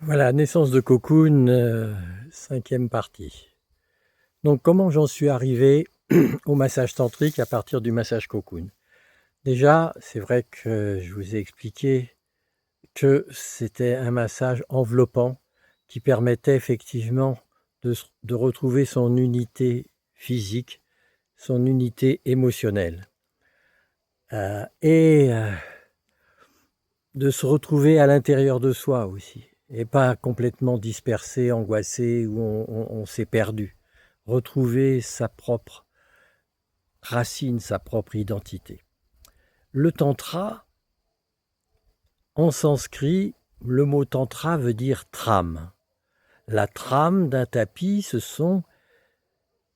Voilà, naissance de Cocoon, 5e partie. Donc comment j'en suis arrivé au massage tantrique à partir du massage Cocoon? Déjà, c'est vrai que je vous ai expliqué que c'était un massage enveloppant qui permettait effectivement de retrouver son unité physique, son unité émotionnelle, et de se retrouver à l'intérieur de soi aussi, et pas complètement dispersé, angoissé, où on s'est perdu. Retrouver sa propre racine, sa propre identité. Le tantra, en sanskrit, le mot tantra veut dire trame. La trame d'un tapis, ce sont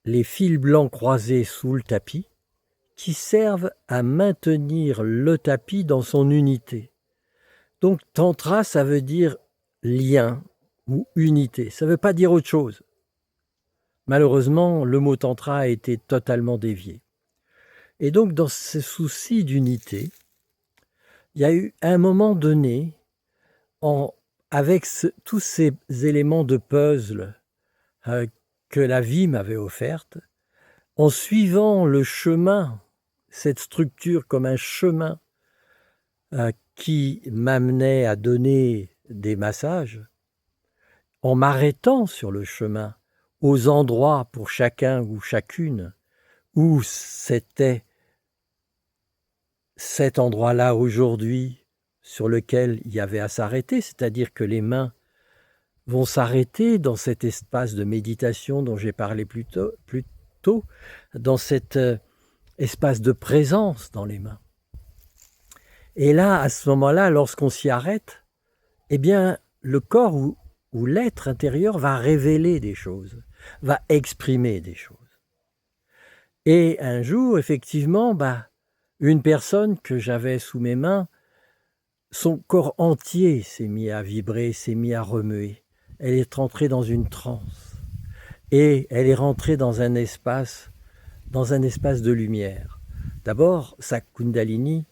les fils blancs croisés sous le tapis qui servent à maintenir le tapis dans son unité. Donc tantra, ça veut dire lien ou unité. Ça ne veut pas dire autre chose. Malheureusement, le mot tantra a été totalement dévié. Et donc, dans ce souci d'unité, il y a eu un moment donné, avec tous ces éléments de puzzle que la vie m'avait offertes, en suivant le chemin, cette structure comme un chemin qui m'amenait à donner des massages, en m'arrêtant sur le chemin, aux endroits pour chacun ou chacune, où c'était cet endroit-là aujourd'hui sur lequel il y avait à s'arrêter, c'est-à-dire que les mains vont s'arrêter dans cet espace de méditation dont j'ai parlé plus tôt, dans cet espace de présence dans les mains. Et là, à ce moment-là, lorsqu'on s'y arrête, eh bien, le corps ou l'être intérieur va révéler des choses, va exprimer des choses. Et un jour, effectivement, une personne que j'avais sous mes mains, son corps entier s'est mis à vibrer, s'est mis à remuer. Elle est rentrée dans une transe. Et elle est rentrée dans un espace de lumière. D'abord, sa Kundalini,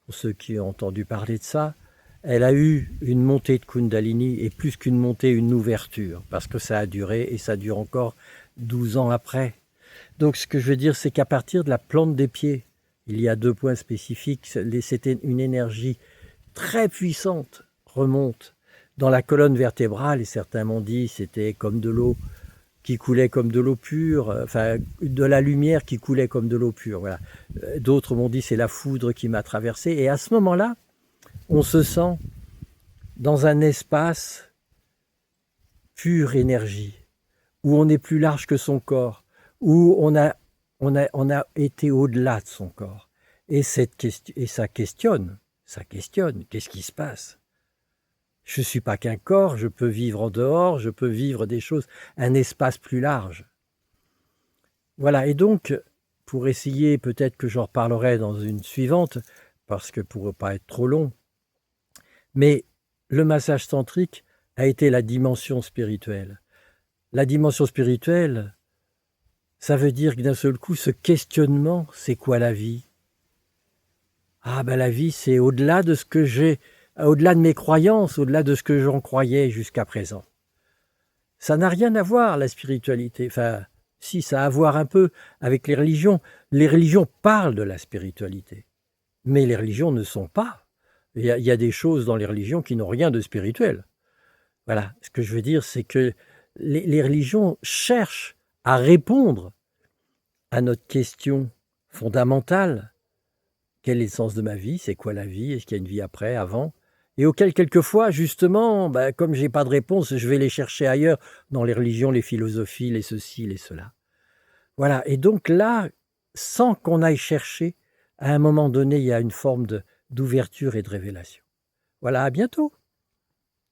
pour ceux qui ont entendu parler de ça, elle a eu une montée de Kundalini, et plus qu'une montée, une ouverture, parce que ça a duré, et ça dure encore 12 ans après. Donc ce que je veux dire, c'est qu'à partir de la plante des pieds, il y a 2 points spécifiques, c'était une énergie très puissante, remonte dans la colonne vertébrale, et certains m'ont dit c'était comme de l'eau qui coulait comme de l'eau pure, enfin de la lumière qui coulait comme de l'eau pure. Voilà. D'autres m'ont dit c'est la foudre qui m'a traversé, et à ce moment-là, on se sent dans un espace pure énergie, où on est plus large que son corps, où on a été au-delà de son corps. Et ça questionne, qu'est-ce qui se passe? Je ne suis pas qu'un corps, je peux vivre en dehors, je peux vivre des choses, un espace plus large. Voilà, et donc, pour essayer, peut-être que j'en reparlerai dans une suivante, parce que pour ne pas être trop long, mais le massage tantrique a été la dimension spirituelle. La dimension spirituelle, ça veut dire que d'un seul coup, ce questionnement, c'est quoi la vie? Ah la vie, c'est au-delà de ce que j'ai, au-delà de mes croyances, au-delà de ce que j'en croyais jusqu'à présent. Ça n'a rien à voir, la spiritualité. Enfin, si, ça a à voir un peu avec les religions. Les religions parlent de la spiritualité, mais les religions ne sont pas. Il y a des choses dans les religions qui n'ont rien de spirituel. Voilà, ce que je veux dire, c'est que les religions cherchent à répondre à notre question fondamentale. Quel est le sens de ma vie? C'est quoi la vie? Est-ce qu'il y a une vie après, avant? Et auquel, quelquefois, justement, comme je n'ai pas de réponse, je vais les chercher ailleurs, dans les religions, les philosophies, les ceci, les cela. Voilà, et donc là, sans qu'on aille chercher, à un moment donné, il y a une forme d'ouverture et de révélation. Voilà, à bientôt!